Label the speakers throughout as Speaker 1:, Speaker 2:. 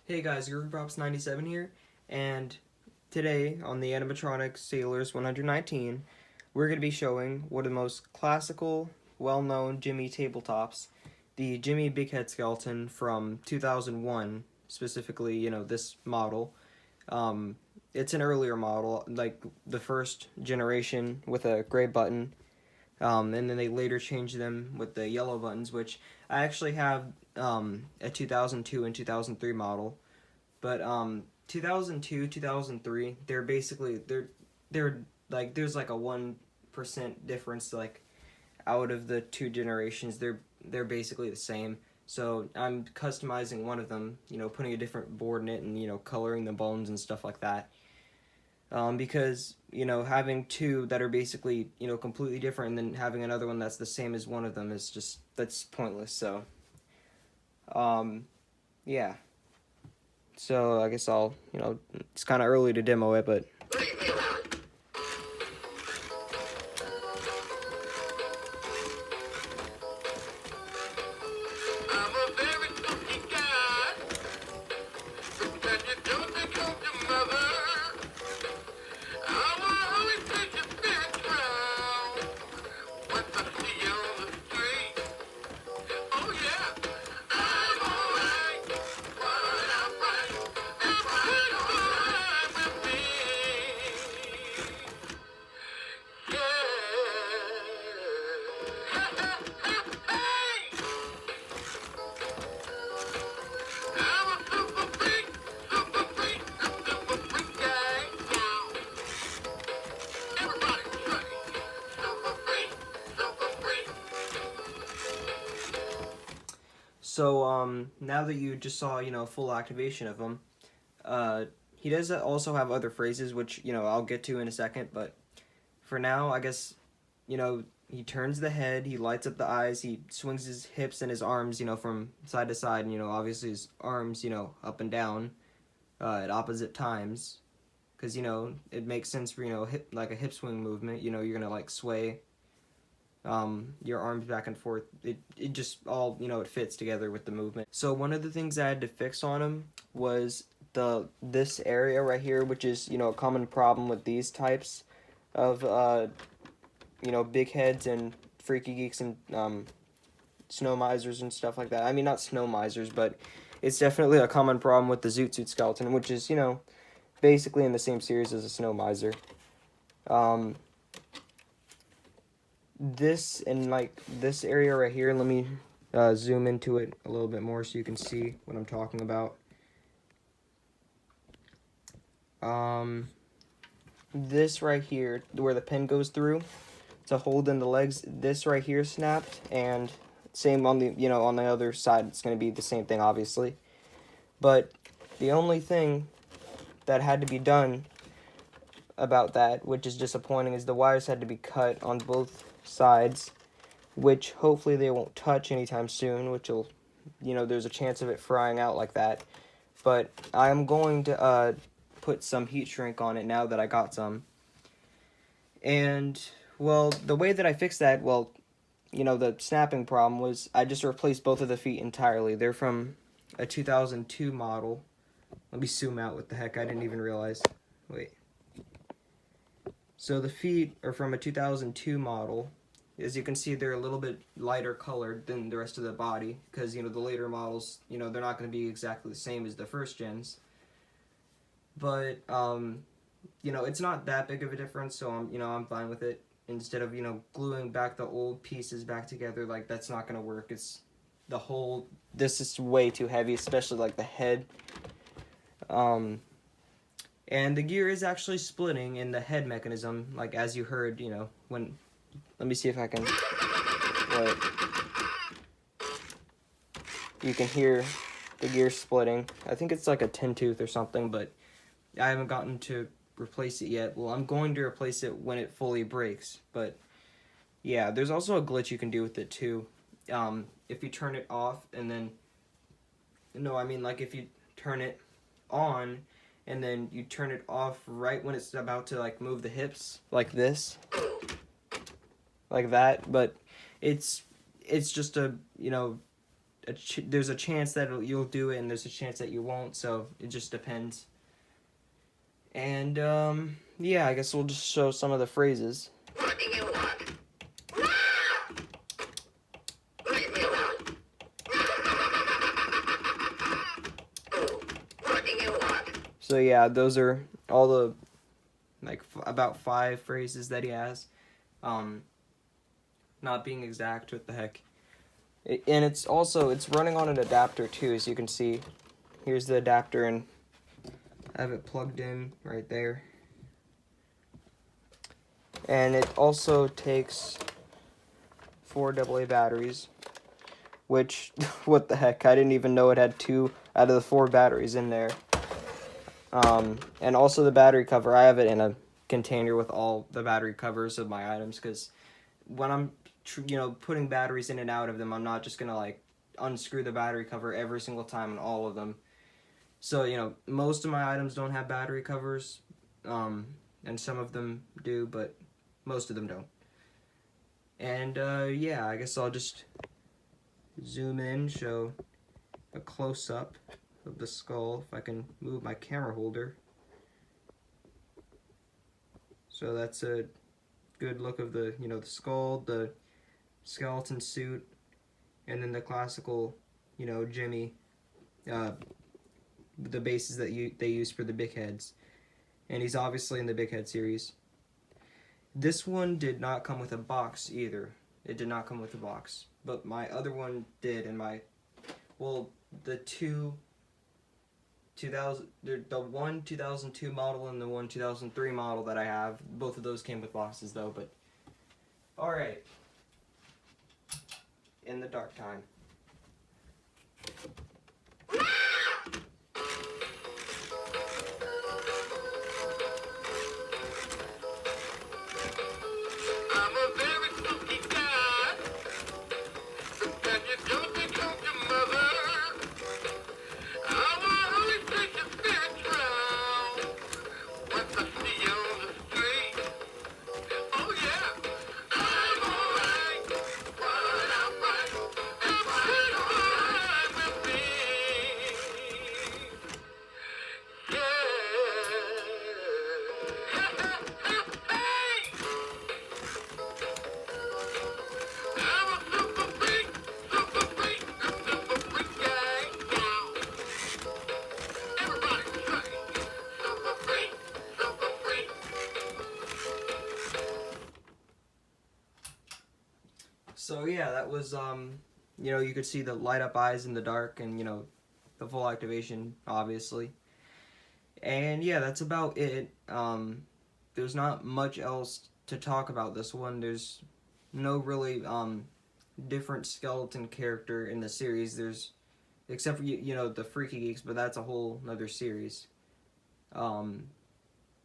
Speaker 1: Hey guys, GurgProps97 here, and today on the Animatronic Sailors 119, we're going to be showing one of the most classical, well-known Gemmy tabletops, the Gemmy Big Head Skeleton from 2001, specifically, this model. It's an earlier model, like the first generation with a gray button, and then they later changed them with the yellow buttons, which I actually have a 2002 and 2003 model. But 2002, 2003, they're like there's like a 1% difference like out of the two generations. They're basically the same. So I'm customizing one of them, putting a different board in it and coloring the bones and stuff like that. Because having two that are basically completely different and then having another one that's the same as one of them is just that's pointless. So yeah. So I guess I'll it's kind of early to demo it, but so now that you just saw full activation of him, he does also have other phrases which I'll get to in a second, but for now I guess he turns the head, he lights up the eyes, he swings his hips and his arms from side to side, and obviously his arms up and down at opposite times, because it makes sense for hip, like a hip swing movement. You're gonna like sway your arms back and forth. It just all it fits together with the movement. So one of the things I had to fix on him was this area right here, which is a common problem with these types of big heads and freaky geeks and snow misers and stuff like that. I mean, not snow misers, but it's definitely a common problem with the Zoot Suit skeleton, which is basically in the same series as a snow miser. This and like this area right here, let me zoom into it a little bit more so you can see what I'm talking about. This right here where the pin goes through to hold in the legs, this right here snapped, and same on the on the other side. It's going to be the same thing, obviously, but the only thing that had to be done about that, which is disappointing, is the wires had to be cut on both sides, which hopefully they won't touch anytime soon, which will there's a chance of it frying out like that. But I'm going to put some heat shrink on it now that I got some. And well, the way that I fixed that, well, the snapping problem was I just replaced both of the feet entirely. They're from a 2002 model. Let me zoom out. What the heck, I didn't even realize. Wait. So the feet are from a 2002 model. As you can see, they're a little bit lighter colored than the rest of the body, because the later models, they're not going to be exactly the same as the first gens. But it's not that big of a difference, so I'm fine with it. Instead of gluing back the old pieces back together, like that's not going to work. It's the whole. This is way too heavy, especially like the head. And the gear is actually splitting in the head mechanism, like as you heard, when. Let me see if I can. Wait. You can hear the gear splitting. I think it's like a 10-tooth or something, but I haven't gotten to replace it yet. Well, I'm going to replace it when it fully breaks, but yeah, there's also a glitch you can do with it too. If you turn it off and then, no, I mean like if you turn it on and then you turn it off right when it's about to like move the hips like this, like that, but it's just a there's a chance that you'll do it, and there's a chance that you won't. So it just depends. And yeah, I guess we'll just show some of the phrases.
Speaker 2: What do you want? Leave me alone. What do you want?
Speaker 1: So yeah, those are all the like about 5 phrases that he has. Not being exact, what the heck. And it's running on an adapter too, as you can see. Here's the adapter, and I have it plugged in right there. And it also takes 4 AA batteries, which, what the heck, I didn't even know it had 2 out of the 4 batteries in there. And also the battery cover, I have it in a container with all the battery covers of my items, because when I'm putting batteries in and out of them, I'm not just gonna like unscrew the battery cover every single time on all of them. So most of my items don't have battery covers, and some of them do, but most of them don't. And yeah, I guess I'll just zoom in, show a close-up of the skull, if I can move my camera holder. So that's a good look of the the skull, the skeleton suit, and then the classical Gemmy, the bases that they use for the big heads. And he's obviously in the big head series. This one did not come with a box either. It did not come with a box, but my other one did, and the 2002 model and the 2003 model that I have, both of those came with boxes though. But all right, in the dark time.
Speaker 2: I'm a very spooky guy. And you don't think of your mother. I'm a holy preacher spiritual. Once I see you on the street, oh yeah, I'm alright. But I'm right. Everything's alright with me. Yeah. Hey! I'm a super freak guy. Everybody say, super freak, super freak.
Speaker 1: So yeah, that was you could see the light up eyes in the dark, and the full activation, obviously. And yeah, that's about it. There's not much else to talk about this one. There's no really different skeleton character in the series. There's, except for the Freaky Geeks, but that's a whole other series. They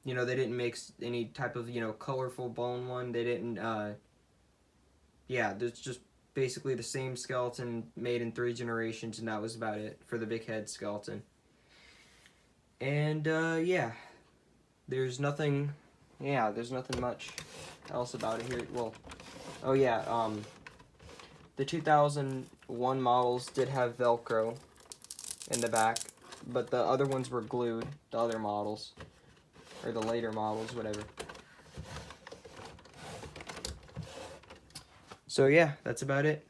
Speaker 1: didn't make any type of colorful bone one. They didn't. Yeah, there's just basically the same skeleton made in 3 generations, and that was about it for the big head skeleton. And yeah, there's nothing much else about it here. Well, oh yeah, the 2001 models did have Velcro in the back, but the other ones were glued, the other models, or the later models, whatever. So yeah, that's about it.